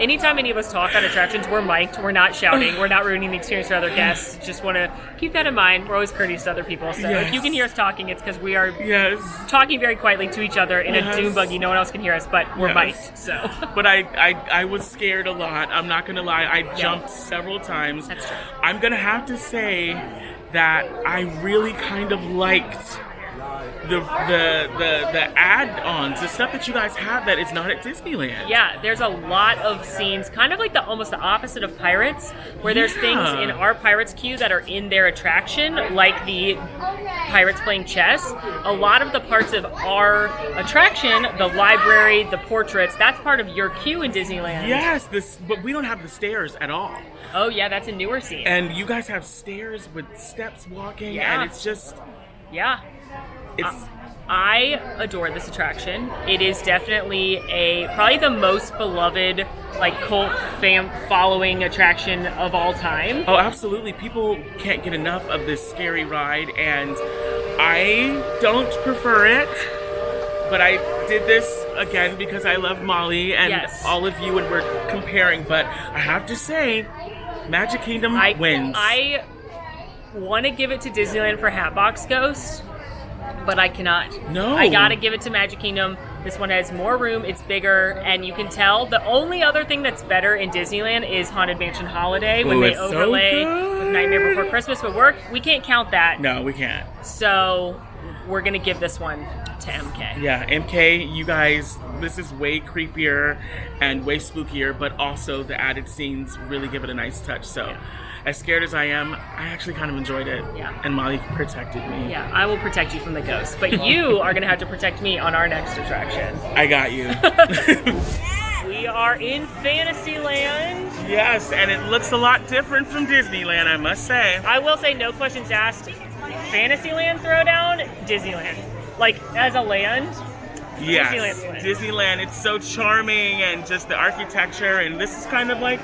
anytime any of us talk on attractions, we're mic'd, we're not shouting, we're not ruining the experience for other guests. Just want to keep that in mind. We're always courteous to other people. So Yes. if you can hear us talking, it's because we are Yes. talking very quietly to each other in a Yes. dune buggy. No one else can hear us, but we're Yes. mic'd. So But I was scared a lot. I'm not gonna lie. I jumped several times. That's true. I'm gonna have to say that I really kind of liked the add-ons, the stuff that you guys have that is not at Disneyland. yeah, there's a lot of scenes, kind of like almost the opposite of Pirates, where there's things in our Pirates queue that are in their attraction, like the Pirates playing chess. A lot of the parts of our attraction, the library, the portraits, that's part of your queue in Disneyland. Yes, but we don't have the stairs at all. Oh yeah, that's a newer scene. And you guys have stairs with steps walking, Yeah. and it's just, Yeah. it's, I adore this attraction. It is definitely probably the most beloved cult following attraction of all time. oh, absolutely. People can't get enough of this scary ride, and I don't prefer it. But I did this again because I love Molly and Yes. all of you, and we're comparing. But I have to say, Magic Kingdom wins. I want to give it to Disneyland for Hatbox Ghost, but I cannot. No. I gotta give it to Magic Kingdom. This one has more room, it's bigger, and you can tell the only other thing that's better in Disneyland is Haunted Mansion Holiday when Ooh, they it's so overlay good. with Nightmare Before Christmas, but we can't count that. No, we can't. So we're gonna give this one to MK. Yeah, MK, you guys, this is way creepier and way spookier, but also the added scenes really give it a nice touch. So, as scared as I am, I actually kind of enjoyed it. Yeah. And Molly protected me. Yeah, I will protect you from the ghosts, but you are gonna have to protect me on our next attraction. I got you. We are in Fantasyland. Yes, and it looks a lot different from Disneyland, I must say. I will say, no questions asked. Fantasyland Throwdown, Disneyland. As a land, Yes, Disneyland's win. Disneyland, it's so charming, and just the architecture, and this is kind of like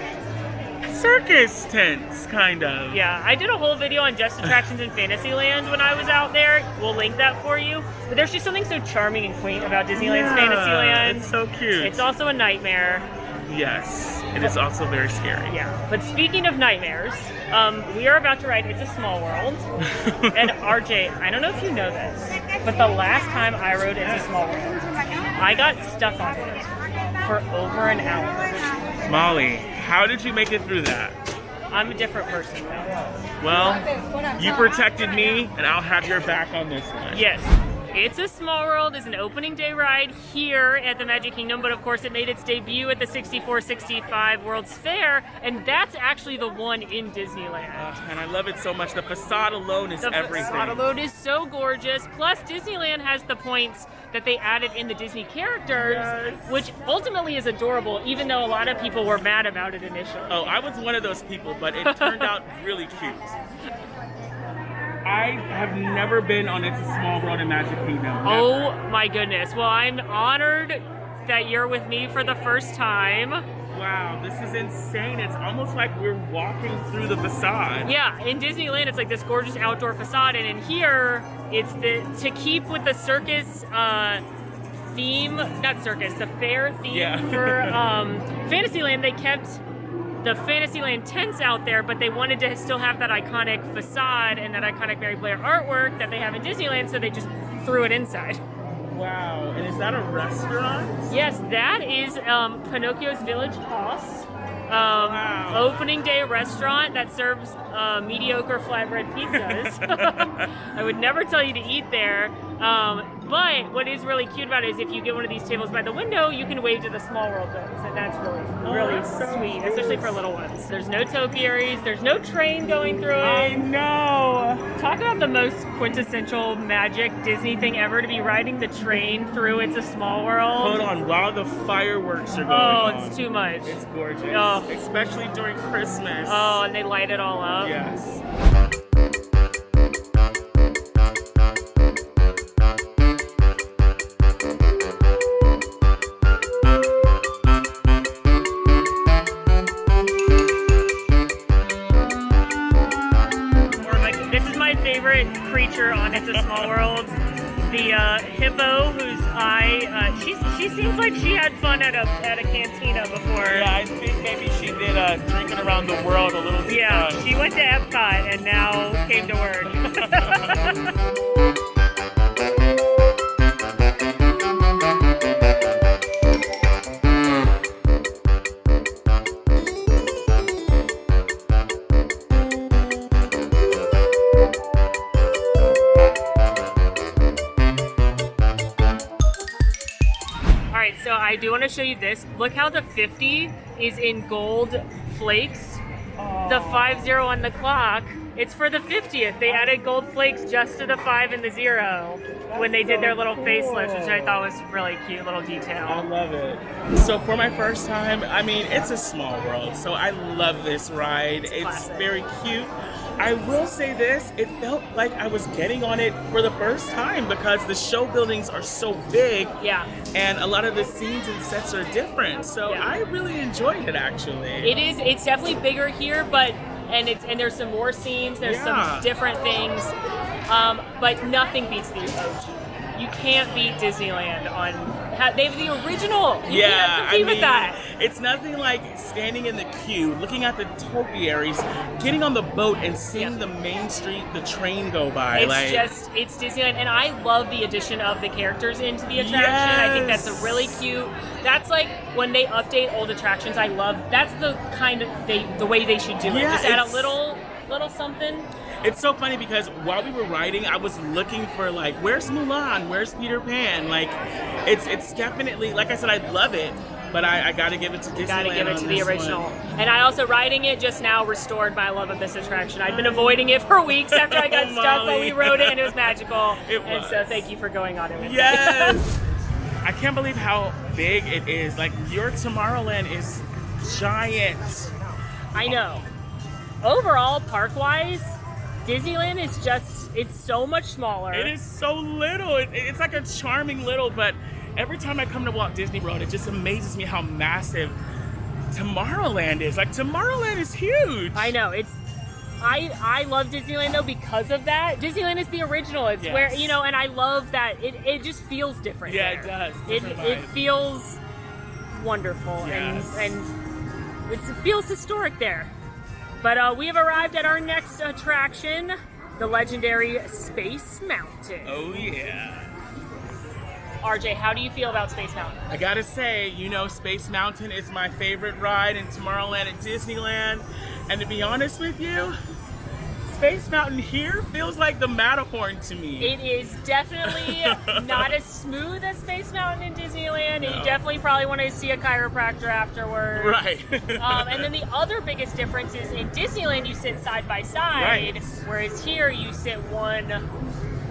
circus tents, kind of. yeah. I did a whole video on just attractions in Fantasyland when I was out there. We'll link that for you. But there's just something so charming and quaint about Disneyland's Fantasyland. It's so cute. It's also a nightmare. Yes, it is also very scary. Yeah. But speaking of nightmares, we are about to ride It's a Small World. And RJ, I don't know if you know this, but the last time I rode It's a Small World, I got stuck on it for over an hour. Molly, how did you make it through that? I'm a different person now. Well, you protected me, and I'll have your back on this one. Yes. It's a Small World is an opening day ride here at the Magic Kingdom, but of course it made its debut at the 64-65 World's Fair, and that's actually the one in Disneyland. And I love it so much. The facade alone is The everything. facade alone is so gorgeous. Plus, Disneyland has the points that they added in the Disney characters, which ultimately is adorable, even though a lot of people were mad about it initially. Oh, I was one of those people, but it turned out really cute. I have never been on It's a Small World in Magic Kingdom. Never. Oh my goodness. Well, I'm honored that you're with me for the first time. Wow, this is insane. It's almost like we're walking through the facade. Yeah, in Disneyland, it's like this gorgeous outdoor facade, and in here, it's to keep with the circus theme, not circus, the fair theme for Fantasyland. They kept the Fantasyland tents out there, but they wanted to still have that iconic facade and that iconic Mary Blair artwork that they have in Disneyland, so they just through it inside. Wow. And is that a restaurant? Yes, that is Pinocchio's Village House. Wow. Opening day restaurant that serves mediocre flatbread pizzas. I would never tell you to eat there. But what is really cute about it is if you get one of these tables by the window, you can wave to the Small World boats, and that's really that's so sweet, cute. especially for little ones. There's no topiaries, there's no train going through I it. know. Talk about the most quintessential magic Disney thing ever, to be riding the train through It's a Small World. Hold on, while the fireworks are going on. Oh, it's too much. It's gorgeous. Oh. Especially during Christmas. Oh, and they light it all up. Yes. This is my favorite creature on It's a Small World. The hippo, whose eye, she seems like she had fun at a cantina before. Yeah, I think maybe she did drinking around the world a little too Yeah, much. she went to Epcot and now came to work. Alright, so I do want to show you this. Look how the 50 is in gold flakes. The 50 on the clock, it's for the 50th. They added gold flakes just to the 5 and the 0 when they did their little facelifts, which I thought was really cute, little I detail. love it. So for my first time, I mean, it's a small world, so I love this ride. It's classic. very cute. I will say this, it felt like I was getting on it for the first time because the show buildings are so big. Yeah. And a lot of the scenes and sets are different. So Yeah. I really enjoyed it actually. It's definitely bigger here, but there's some more scenes, there's Yeah. some different things. But nothing beats the OG. You can't beat Disneyland they have the original. You can't compete with that. It's nothing like standing in the queue, looking at the topiaries, getting on the boat and seeing Yeah. the main street, the train go by. It's Disneyland, and I love the addition of the characters into the attraction. I think that's Yes. really cute. That's like when they update old attractions. I love that's the kind of the way they should do it. Yeah, Just add a it's- little something. It's so funny because while we were riding, I was looking for like, where's Mulan? Where's Peter Pan? Like, it's definitely, like I said, I love it, but I gotta give it to Disneyland. Gotta give it to on the this original. one. And I also, riding it just now, restored my love of this attraction. I'd been avoiding it for weeks after I got Oh, stuck, but we Molly. rode it and it was magical. It And so was. thank you for going on it with me. Yes! I can't believe how big it is. Like, your Tomorrowland is giant. I know. Overall, park-wise, Disneyland is it's so much smaller. It is so little. It's like a charming little, but every time I come to Walt Disney World, it just amazes me how massive Tomorrowland is. Like, Tomorrowland is huge. I know. I love Disneyland though because of that. Disneyland is the original. It's Yes. where, and I love that it just feels different. Yeah, there. it does. It Different vibe. feels wonderful Yes. and it feels historic there. But we have arrived at our next attraction, the legendary Space Mountain. Oh, yeah. RJ, how do you feel about Space Mountain? I gotta say, Space Mountain is my favorite ride in Tomorrowland at Disneyland. And to be honest with you, Space Mountain here feels like the Matterhorn to me. It is definitely not as smooth as Space Mountain in Disneyland. No. You definitely probably want to see a chiropractor afterwards. Right. And then the other biggest difference is in Disneyland you sit side by side, Right. whereas here you sit one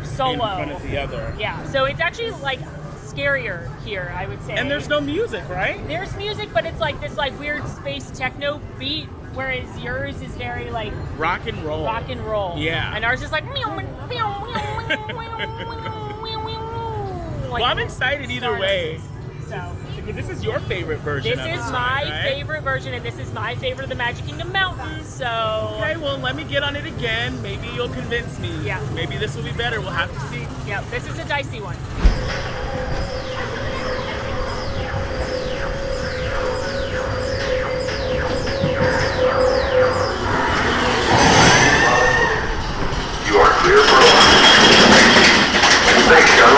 solo. In front of the other. Yeah, so it's actually like scarier here, I would say. And there's no music, right? There's music, but it's like this weird space techno beat, whereas yours is very like Rock and roll. rock and roll. Yeah. And ours is like meow, meow, meow, meow, meow, meow, like Well, I'm excited either way. So Because this is your favorite version this of is this my ride, right? favorite version, and this is my favorite of the Magic Kingdom Mountains. So Okay, well, let me get on it again. Maybe you'll convince me. Yeah. Maybe this will be better. We'll have to see. yeah, this is a dicey one. You are clear for launch. Space Shuttle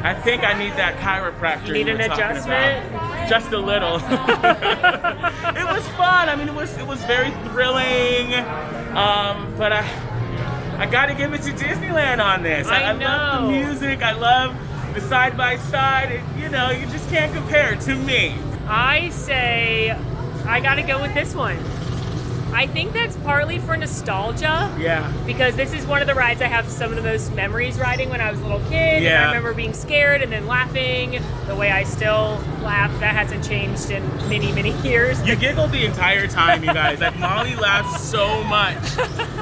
I think I need that chiropractor. You need an were talking adjustment? about. Just a little. It was fun. I mean, it was very thrilling. But I gotta give it to Disneyland on this. I love the music. I love the side by side. You know, you just can't compare to me. I say I gotta go with this one. I think that's partly for nostalgia. Yeah. Because this is one of the rides I have some of the most memories riding when I was a little kid. Yeah. And I remember being scared and then laughing the way I still laugh. That hasn't changed in many, many years. You giggled the entire time, you guys. Like, Molly laughs so much.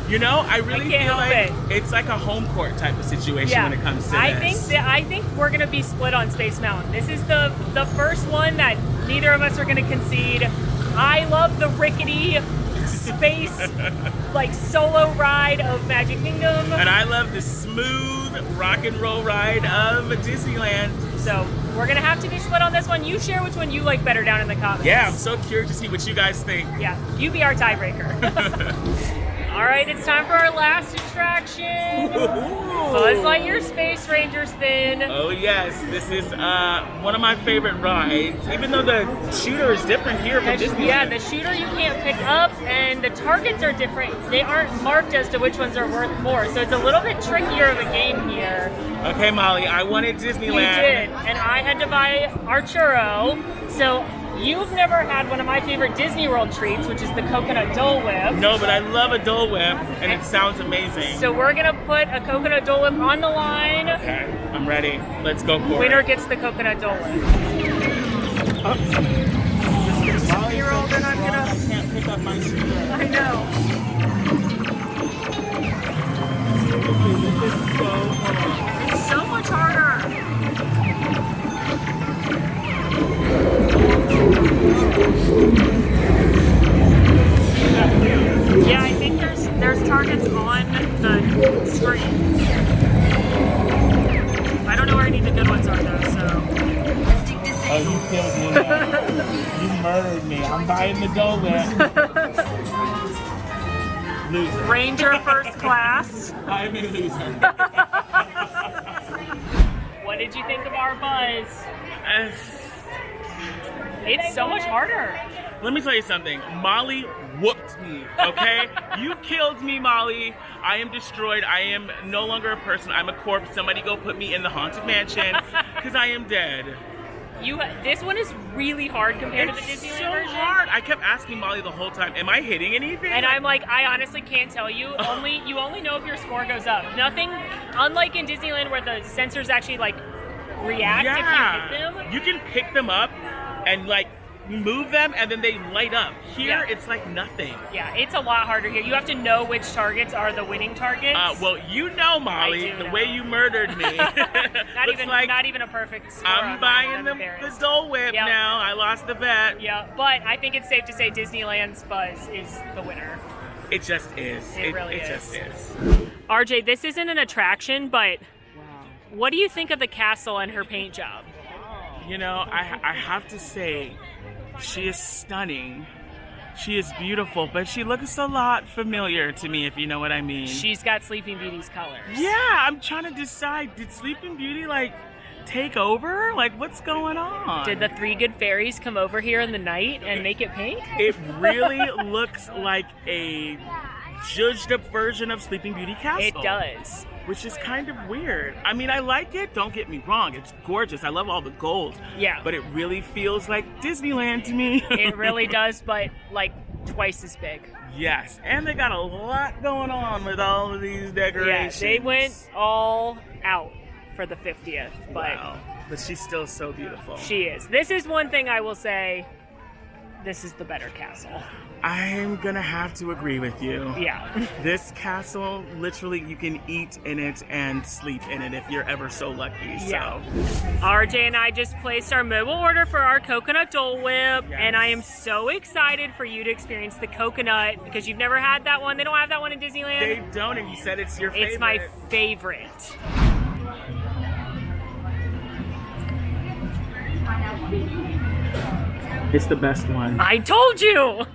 You know, I really feel like it's like a home court type of situation when it comes to this. I think we're gonna be split on Space Mountain. This is the first one that neither of us are gonna concede. I love the rickety space like solo ride of Magic Kingdom, and I love the smooth rock and roll ride of Disneyland. So we're gonna have to be split on this one. You share which one you like better down in the comments. Yeah, I'm so curious to see what you guys think. Yeah, you be our tiebreaker. All right, it's time for our last attraction. Buzz Lightyear Space Ranger Spin. Oh yes, this is one of my favorite rides. Even though the shooter is different here from Disneyland. Yeah, the shooter you can't pick up, and the targets are different. They aren't marked as to which ones are worth more, so it's a little bit trickier of a game here. Okay, Molly, I wanted Disneyland. You did, and I had to buy our churro. So you've never had one of my favorite Disney World treats, which is the coconut Dole Whip. No, but I love a Dole Whip, and it sounds amazing. So we're gonna put a coconut Dole Whip on the line. Okay, I'm ready. Let's go for it. Winner gets the coconut Dole Whip. Oh. 6-year-old, they're not gonna. I can't pick up my shooter. I know. This is so hard. It's so much harder. Yeah, I think there's targets on the screen. I don't know where any of the good ones are though, so. Oh, you killed me now. You murdered me. I'm buying the Dole Whip. Loser. Ranger first class. I'm a loser. What did you think of our Buzz? It's so much harder. Let me tell you something. Molly whooped me, okay? You killed me, Molly. I am destroyed. I am no longer a person. I'm a corpse. Somebody go put me in the Haunted Mansion because I am dead. This one is really hard compared to the Disneyland version. It's so hard. I kept asking Molly the whole time, am I hitting anything? And I'm like, I honestly can't tell you. You only know if your score goes up. Nothing, unlike in Disneyland where the sensors actually like react if you hit them. You can pick them up and like move them and then they light up. Here, it's like nothing. Yeah, it's a lot harder here. You have to know which targets are the winning targets. Well, you know, Molly, the way you murdered me. not even a perfect score. I'm buying the Dole Whip now. I lost the bet. Yeah, but I think it's safe to say Disneyland's Buzz is the winner. It just is. It really is. It just is. RJ, this isn't an attraction, but what do you think of the castle and her paint job? You know, I have to say, she is stunning. She is beautiful, but she looks a lot familiar to me, if you know what I mean. She's got Sleeping Beauty's colors. Yeah, I'm trying to decide, did Sleeping Beauty, like, take over? Like, what's going on? Did the 3 good fairies come over here in the night and make it pink? It really looks like a judged up version of Sleeping Beauty Castle. It does. Which is kind of weird. I mean, I like it, don't get me wrong. It's gorgeous. I love all the gold. Yeah. But it really feels like Disneyland to me. It really does, but like twice as big. Yes. And they got a lot going on with all of these decorations. Yeah, they went all out for the 50th. But wow. But she's still so beautiful. She is. This is one thing I will say. This is the better castle. I'm gonna have to agree with you. Yeah. This castle, literally, you can eat in it and sleep in it if you're ever so lucky. Yeah. So. RJ and I just placed our mobile order for our coconut Dole Whip, and I am so excited for you to experience the coconut because you've never had that one. They don't have that one in Disneyland. They don't, and you said it's your favorite. It's my favorite. It's the best one. I told you!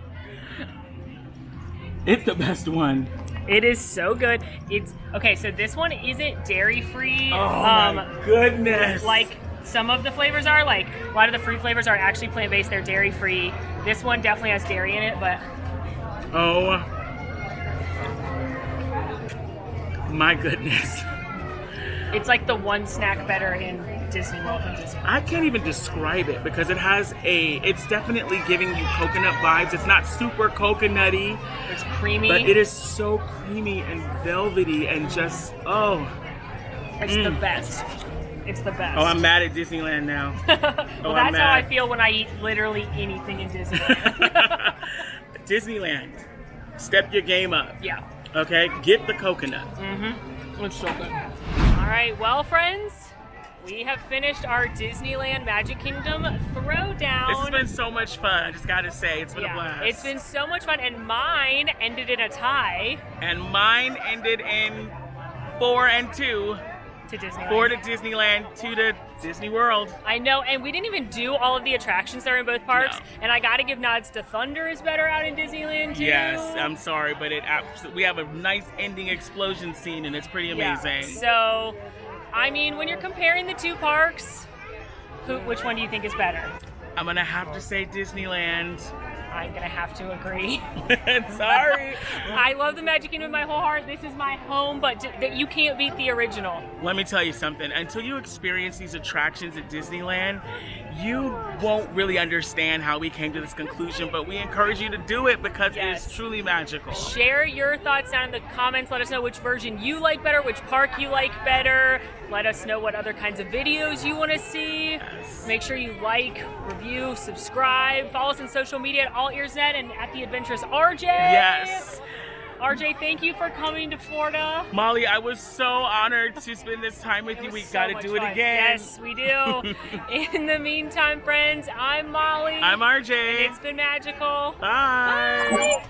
It's the best one. It is so good. Okay, so this one isn't dairy-free. Oh my goodness. Like some of the flavors are, like a lot of the fruit flavors are actually plant-based. They're dairy-free. This one definitely has dairy in it, but oh my goodness. it's like the one snack better in Disney World than Disney. I can't even describe it because it's definitely giving you coconut vibes. It's not super coconutty. It's creamy. But it is so creamy and velvety and just, It's the best. It's the best. Oh, I'm mad at Disneyland now. Well, that's how I feel when I eat literally anything in Disneyland. Disneyland, step your game up. Yeah. Okay, get the coconut. It's so good. All right, well, friends, we have finished our Disneyland Magic Kingdom Throwdown. This has been so much fun. I just gotta say, it's been a blast. It's been so much fun, and mine ended in a tie. And mine ended in 4 and 2. To Disneyland. 4 to Disneyland, 2 to Disney World. I know, and we didn't even do all of the attractions that are in both parks. No. And I gotta give nods to Thunder is better out in Disneyland too. Yes, I'm sorry, but we have a nice ending explosion scene, and it's pretty amazing. So, I mean, when you're comparing the two parks, which one do you think is better? I'm gonna have to say Disneyland. I'm gonna have to agree. Sorry. I love the Magic Kingdom with my whole heart. This is my home, but you can't beat the original. Let me tell you something. Until you experience these attractions at Disneyland, you won't really understand how we came to this conclusion, but we encourage you to do it because it is truly magical. Share your thoughts down in the comments. Let us know which version you like better, which park you like better. Let us know what other kinds of videos you want to see. Yes. Make sure you like, review, subscribe. Follow us on social media at AllEars.net and at The Adventurous RJ. Yes. RJ, thank you for coming to Florida. Molly, I was so honored to spend this time with you. We got to do it again. Yes, we do. In the meantime, friends, I'm Molly. I'm RJ. And it's been magical. Bye.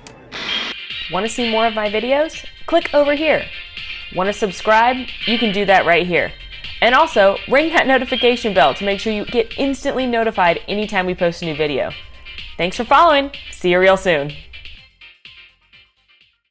Want to see more of my videos? Click over here. Want to subscribe? You can do that right here. And also, ring that notification bell to make sure you get instantly notified anytime we post a new video. Thanks for following. See you real soon.